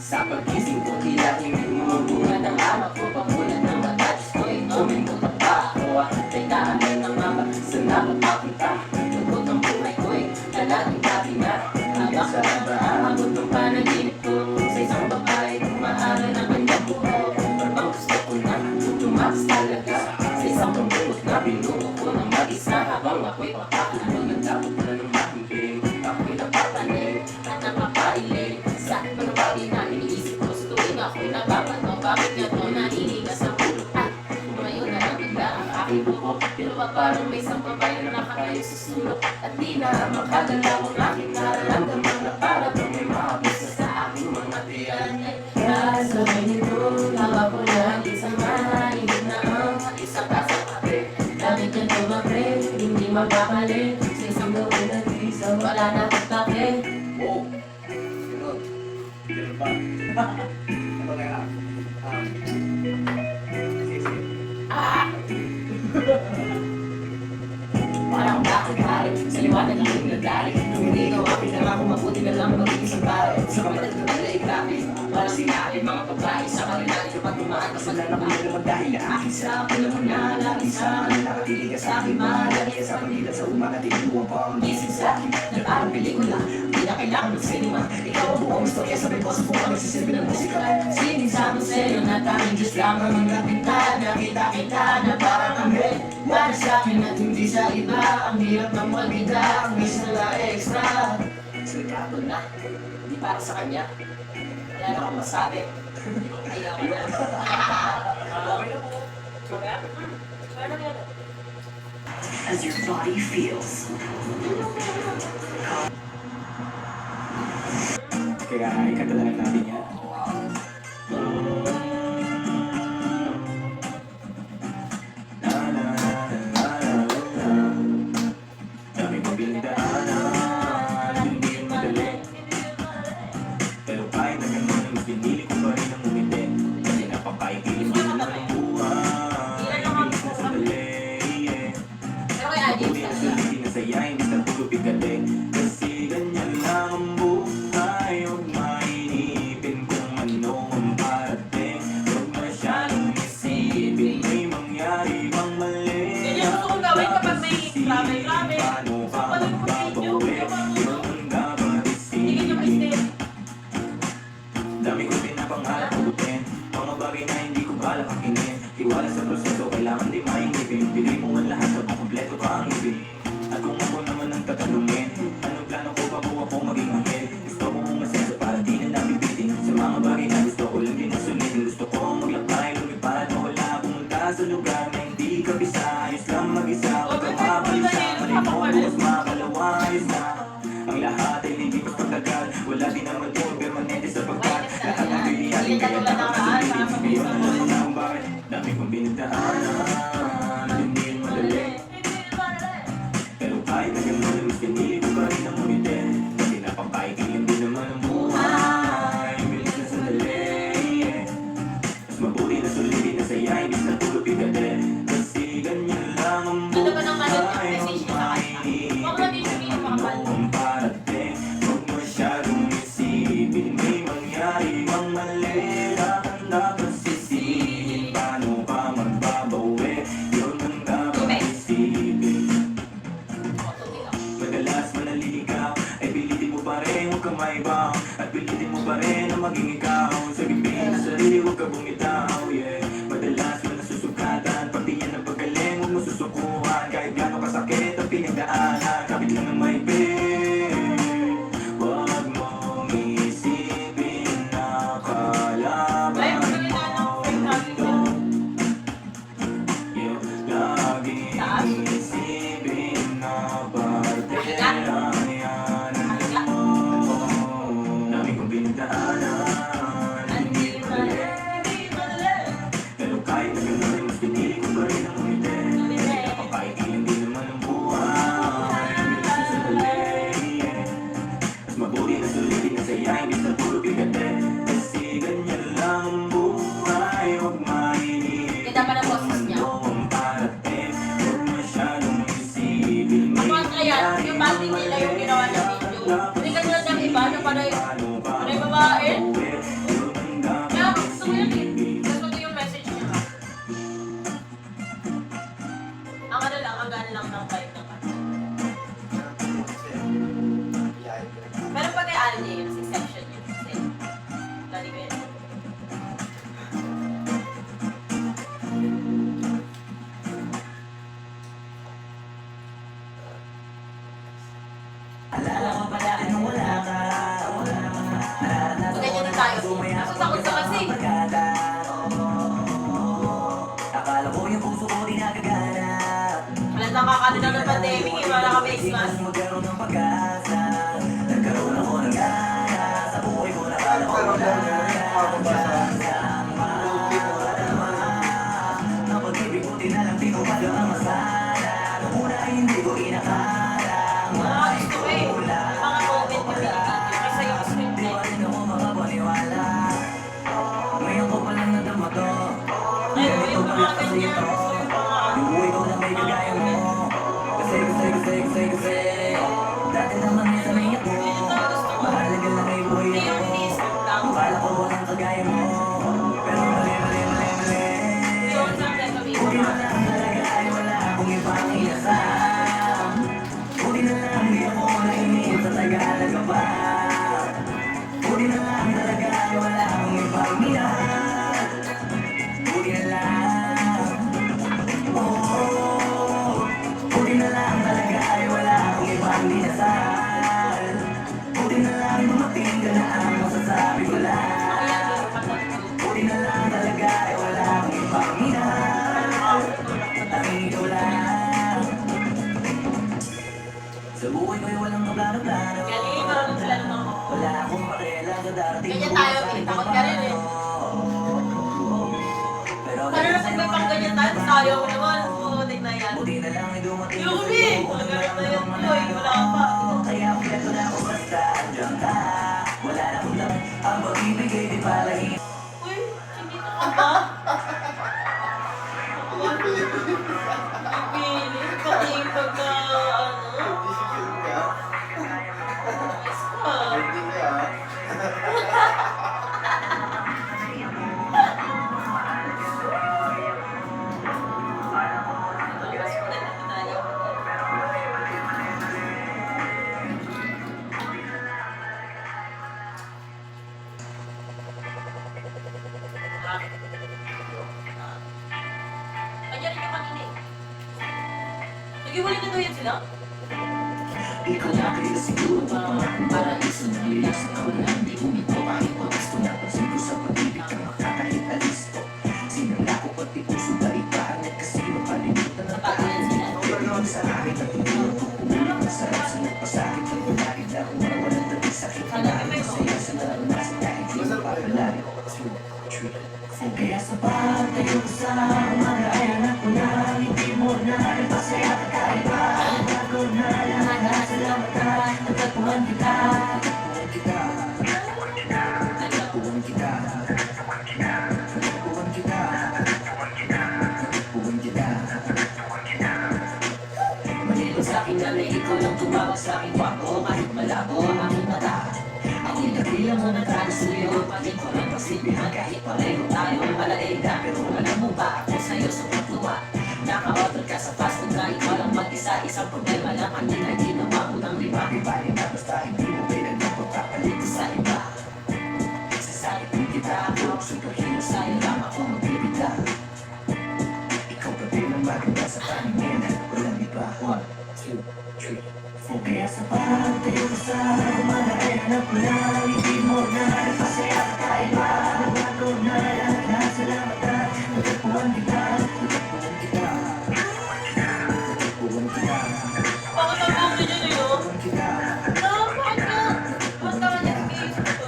Sa pagising ko, tila hindi bumubunga ng ama ko. Pamulan ng mata, Diyos ko, ikaw may mutak pa ako. Teka, alay ng mama, saan na mapapunta? Lugod ang buhay ko, lalaking dati na. Habang sa nabahan, abot ng panaginip ko. Sa isang babae, kumahara ng kanyang buho. Parang gusto ko na, tumakas talaga. Sa isang pambungot na binuo ko ng mag-isa. Habang ako'y papatulog, nagtapot na ng mahimbing. Ako'y napapanig at napapailing. Sa akin pa ng bagay na iniisip ko sa tuwing ako'y napapato. Bakit nga to naninigas ang ulo? At tumayo na lang bigla ang aking buko. Pero parang may isang babae na nakakayo sa sulok. At di na makagalaw ang aking nararamdaman na para bang may mahabos na sa aking mga tiyan. Kaya sabay nito, lawa ko na isang mahihig na ang isang kasang kape. Bakit yan to ba pre? Hindi mapapali. Sa isang gawin at isang wala na pagpake. Wow! Sunod. Meron pa. Ito kaya. Sige. Parang bakit pare, sa liwanag ang iyong nagdari. Kung hindi ikaw akin na ako, mabuti na lang maging isang pare. Sa kapatid ko nila grabe, parang sinabi mga babae sa kanila. Kapag tumaan, mas wala na kung naman dahil na akin sa akin naman na lagi sa akin. Nakatilig ka sa akin, mahalagi ka sa kanila sa umaga. Tinubuan pa ang gising sa akin. Nag-arang pelikula, hindi na kailangan ng cinema. Ikaw ang buong istorya, sabi ko sa buong nagsisilbi ng musika. Sining sa museo na tanging Diyos lamang ang napinta. Nakita-kita na parang anghel. Para sa akin at hindi sa iba. Ang hirap ng magida, ang miss nila extra. Siligato na, hindi para sa kanya. Wala na akong masabi. Ayaw ko na. As your body feels. Kaya ikanta na lang natin yan. Dami kong pinagdaanan, hindi yun madali. Pero kahit na ganun, mas pinili ko pa rin ang umiti. Kasi napapaikilig ko na ng buhay. Bilis na sandali, yeah. Mabuti na sulitin na saya, hindi na tulupig galing. Kasi ganyan lang ang buhay. Huwag mainipin kung ano ang parating. Huwag masyadong isipin, may mangyari bang mali. Ganyan gusto kong gawin kapag may grabe-grabe. Paano ka magbabawi? Yun ang dapat Hindi ganyan isipin. Kristen. Dami ko pinapangarap ugutin. Mga bagay na hindi ko balak akinin. Tiwala sa proseso, kailangan di maingipin. Bigay mo ang lahat at kumpleto pa ang ibig. At kung ako naman ang tatanungin, anong plano ko bago ako maging anghel? Gusto ko umasenso para di na nabibitin. Sa mga bagay na gusto ko lang din ang sulitin. Gusto ko maglakbay, lumipad, mawala pumunta sa lugar na hindi kabisa. Ayos lang mag-isa, huwag kang mabalisa. Mali mo, bukas makalawa, ayos na. Ang lahat ay lilipas pagtagal. Wala din naman yun, permanente sa pagkat. Lahat ng pilihalin kaya nakakasulitin. Ngayon na lang na kung bakit dami kong pinagdaanan. Hindi yun madali. Pero kahit na ganun, mas pinili ko pa rin ang umiti. Kasi napapaikiling din naman ang buhay. Bilis na sandali, yeah. Mas mabuti na sulitin na saya, hindi na tulupig agad. Kasi ganyan lang ang Ano ba nang buhay. message niya sa kanya? Huwag na din sabihin mga pal. Kung parating, huwag masyadong isipin. May mangyari bang mali, dapat sisihin. Paano ka magbabawi, yun ang dapat isipin. Madalas manaliligaw, ay pilitin mo pa rin, huwag kang maibaw. At pilitin mo pa rin na maging ikaw. Sabihin sa sarili, huwag ka bumitaw, yeah. Madalas mo nasusugatan, pati yan ang paggaling, huwag mo susukuhan. Kahit gano'ng kasakit ang pinagdaanan, kapit lang ang maibig. Huwag mong isipin na kalaban Ay, magsalita ng mo fake mundo. natin. Yeah, laging isipin na parte lang yan mo. Dami kong pinagdaanan, kanina ng pandemic, eh, wala ka face mask. Magkaroon ng pag-asa. Nagkaroon ako ng gana. Sa buhay ko na kala ko wala. Ang pag-ibig ko tinalang tinupad ang masala. Nung una ay hindi ko inakala. Mga gusto ko eh. Mga comment ko sa kasi yung script Di eh. pa rin ako makapaniwala. Ngayon ko palang nadama to. Ayun, yung mga ganyan. Ito. Gusto yung mga Yung buhay ko na may kagaya mo. Kasi dati naman may sanay ako. Mahalaga lang ay buhay Hindi yung ako. Facebook lang. Akala ko walang kagaya mo. Pero mali. Yun, sabi sabi ko Buti na nga. lang talaga ay wala akong ibang inasam. Buti na lang di ako nainip sa Tagalog pa. Buti na lang talaga ay wala akong ibang minahal. Buti na lang. Oh, buti na lang talaga ay wala akong ibang dinasal. Buti na lang dumating ka na ang masasabi ko lang. Buti na lang talaga ay wala akong ibang minahal. Tanging ikaw lang. Sa buhay ko'y walang kaplano-plano. Galing, marunong sila ng mga Wala akong pakialam sa darating Ganyan tayo, eh. Takot ka rin, eh. Pero Paano na pag may pang ganyan tayo, tapos ayaw mo naman. Putik na yan. buti na lang ay dumating Yung ka uli! sa'yo. Magalit na yan, Loy. Wala ka pa. Kaya kompleto na ako basta andyan ka. Wala na akong laman. Ang pag-ibigay di palagi. Uy, hindi na ka ba? Pipilit. Pati yung pagka, ano, ayos ka. Mas kulit na tayo. Kanya rin yung kanina eh. Nag-iwalay na daw yan sila? Ikaw na kaya siguro pa ang paraiso na lilas na kawalan di humito kahit pa gusto na pansin ko sa pag-ibig ang makakahit alisto sinala ko pati puso ba ipahangat kasi mapalimutan ang Napakalan sila. Pero sa akin at tumulong ko kumulit ang sarap sa nagpasakit ang palagid na kung mawalan ng sakit na masaya sa naranasan kahit di mapapalayo 2, 3, 4 Kaya sa pagtayo sa umaga ay anak ko na hindi mo na ipasaya ka kaiba Bago na lang salamat ka natagpuan kita Natagpuan kita Natagpuan kita Natagpuan kita Natagpuan kita Malilo sa'kin na ikaw lang tumawag sa'kin Wapo kahit malabo ang aking mata Ako'y nagbilang mo na tayo sa'yo Pati ko lang pagsipingan kahit pareho tayong malaida Pero alam mo ba ako sa'yo sobrang tuwa Naka-order ka sa fast food na ikaw lang mag-isa Isang problema lang kanina ginawa mo ng lima Ibahin na basta hindi mo pinagpapakapalit sa iba Sasalitin kita ako superhero sa'yo lang ako magbibita Ikaw pa din ang maganda sa paningin Walang iba 1, 2, 3, 4 Kaya sa pagtayo ko sa umaga ay hanap ko na Hindi mo na napasaya ka kaiba Bago na lang salamat ka Natagpuan kita Natagpuan kita Natagpuan kita Bakit ang buong ganyan yun? Natagpuan kita Bakit ka? Bakit ka man nag-iisip ko?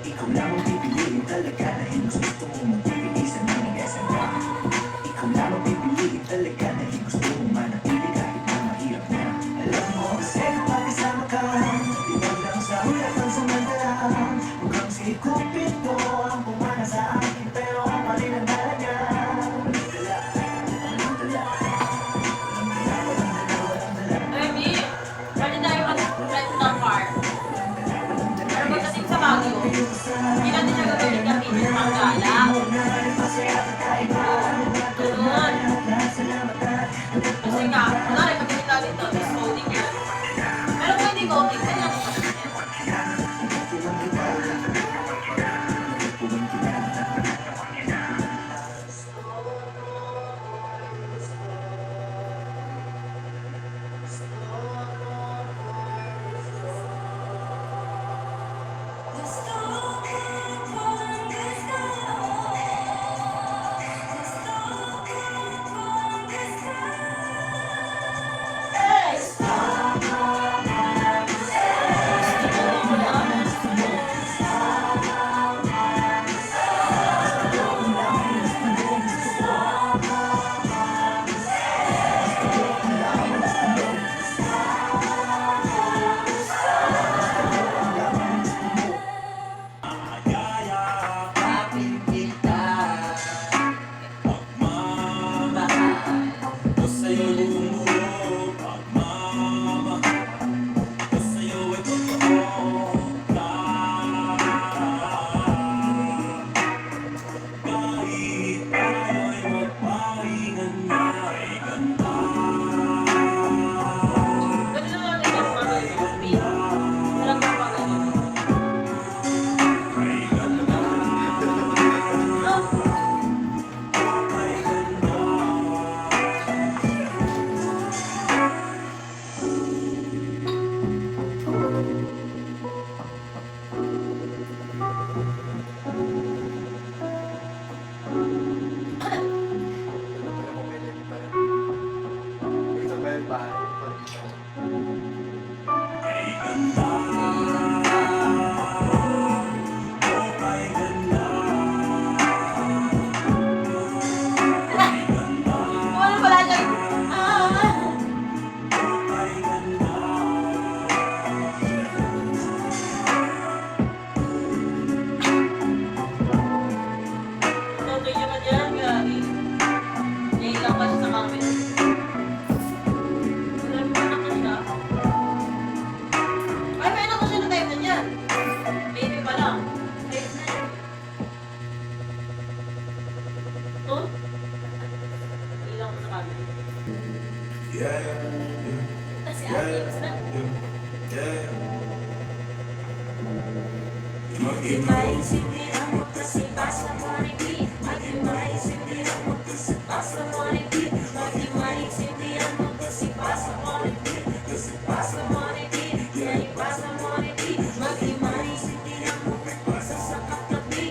Ikaw lang ang pipiliin talaga Dahil mas gusto mo magpipilisan ng igasan ka Ikaw lang ang pipiliin talaga Dahil gusto mo manatili kahit na mahirap na Alam mo kasi kapag kasama ka Iwag lang sa hulap ang samantala Huwag kang si Cupido ang pumana sa akin Pero ang parin ang dalaga Walang dala Walang dala Walang dala Amy, pwede tayo mag-rent ng car. Pero pagdating sa Baguio, hindi natin siya gagawin ng Kasi ate, na. Magkimaisindihan mo kasi basta maripit. Magkimaisindihan mo kasi basta maripit. Magkimaisindihan mo kasi basta maripit. Kasi basta maripit. Kaya basta maripit. Magkimaisindihan mo basta sa katabi.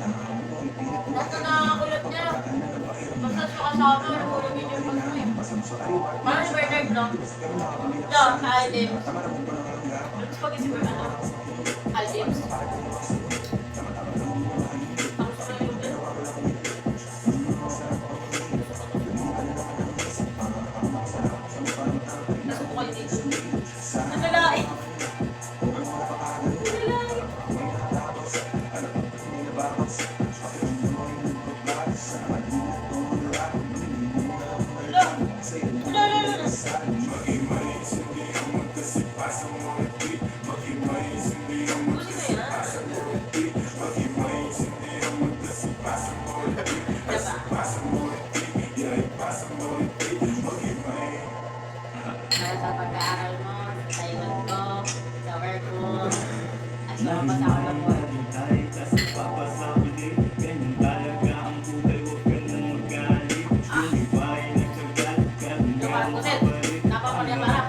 Basta nakakulat niya. Basta siya kasama, nagulungin yung pag mo eh. Parang si Bernard, no? No, sa Aldims. Ano pag isip ko ano? Aldims? Tapos ko yung din. Nasubo kayo dito. Nadalain. Para sa pag-aaral mo, sa iwan ko, sa work mo, at sa mga pasama mo. Lumaan ko din. Napapalya para.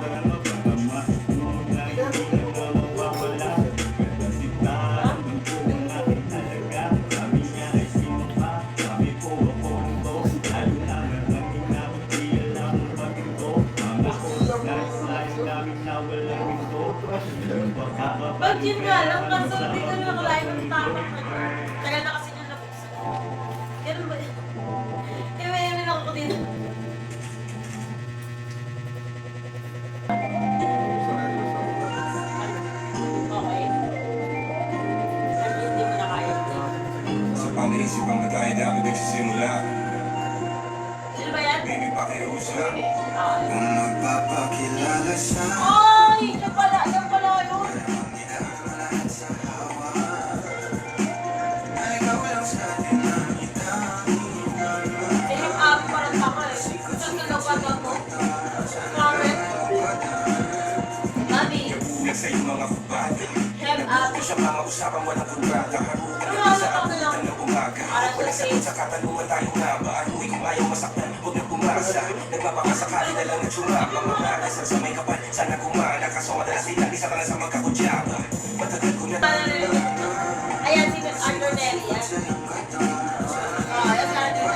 Ba't yun nga lang, kaso hindi ka na nakalain ng tama. Tagal na kasi niya nabuksan. Ganun ba yun? Iwayamin ako dito. Okay. Sabi hindi mo na kaya. Sa panaisipan na tayo dapat nagsisimula. Sino ba yan? Baby, pakiusap. Ah. Kung magpapakilala siya, Ay! Yan pala yun. idaan mo lahat sa hawa. Na ikaw lang sa atin ang itanginan mo. Eh, yung abi parang tama eh. Saan ka nagpagod mo? Bakit? Abi, Bulag sa iyong mga kubada. hem abi. Siya mga usapan walang kontrata. Harukan Ano, lang sa ano, ano? abutan ng umaga. Para sa Walang sagot sa katanungan tayo nga ba? Anuwi kung ayaw masaktan, huwag na pumasa. Nagpapakasakali na lang na tsumapa. Mga dasal sa may kapal, sana gumana. Kaso madalas din isa ka lang sa magkakudyaba. Matagal ko na Ayan, si Miss Arthur Nelly. Yan. Oh, yan sa atin.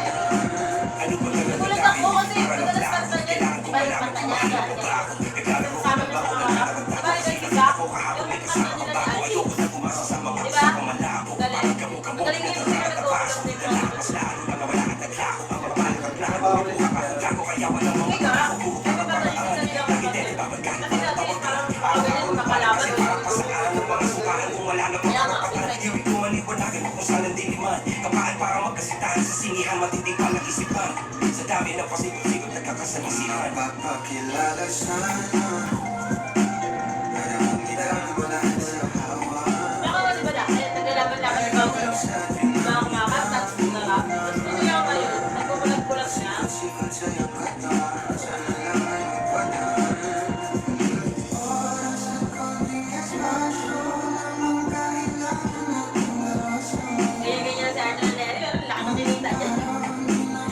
ano ba talaga Nagulat ako kasi madalas kanta niya. Iba yung kanta niya. Kasama niya sa mga rap. Diba, ito yung isa? Yung kanta nila ni Alfie. Diba? Galing. Magaling yung sila nag-overlap din sa Kapaan para magkasitahan sa sinihan, matindi pa ng isipan. Sa dami ng pasikot-sikot nagkakasalisihan. Papakilala sana, para kung idaan mo lahat sa hawa. Nakakasi ba dahil naglalaban-laban ng mga kumakas, tapos na rap. Tapos ito yung ngayon, nagbubulag-bulag siya. Sikot sa iyong kata, sana lang ay magpadaan. Oras at konting espasyo, lamang kailangan natin larasan. Ganyan-ganyan si Arthur Nelly, pero laki ng kinita niya.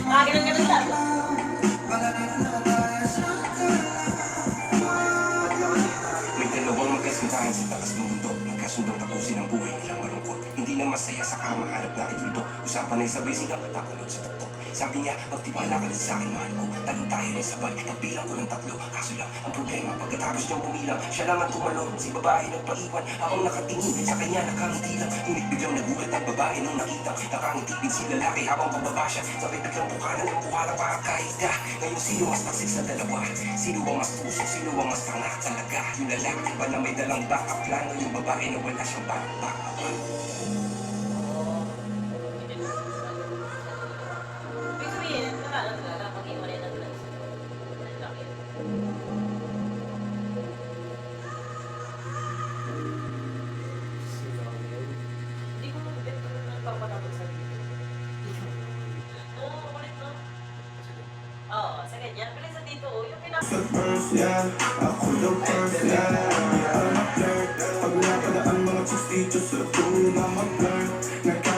Ganun lang. Mga nananaya sa kalaman. panay sabay sigang tapunod sa tuktok. Sabi niya, magtiwala ka din sa akin, mahal ko. Talong tayo ng sabay, pagbilang ko ng 3. Kaso lang, ang problema, pagkatapos niyang bumilang, siya lang ang tumalon. Si babae nagpaiwan, habang nakatingin sa kanya, nakangiti lang. Ngunit biglang nagulat ang babae nung nakita. Nakangiti din si lalaki habang pababa siya. Sabay biglang bukanan ng buhala para kahit ka. Ngayon, sino mas taksik sa dalawa? Sino ang mas puso? Sino ang mas tanga talaga? Yung lalaki ba na may dalang backup plano? Yung babae na wala siyang backup. Ibig sabihin, wala lang talaga. Pag-iwalay na talaga. Lalaki. Hindi ko nagpapatakot sa dito. Oo, kulit no? Oo, sa ganyan. Pero sa dito, yung Sa first, yeah, ako the first, yeah. Pag napadaan mga chicks dito sa una,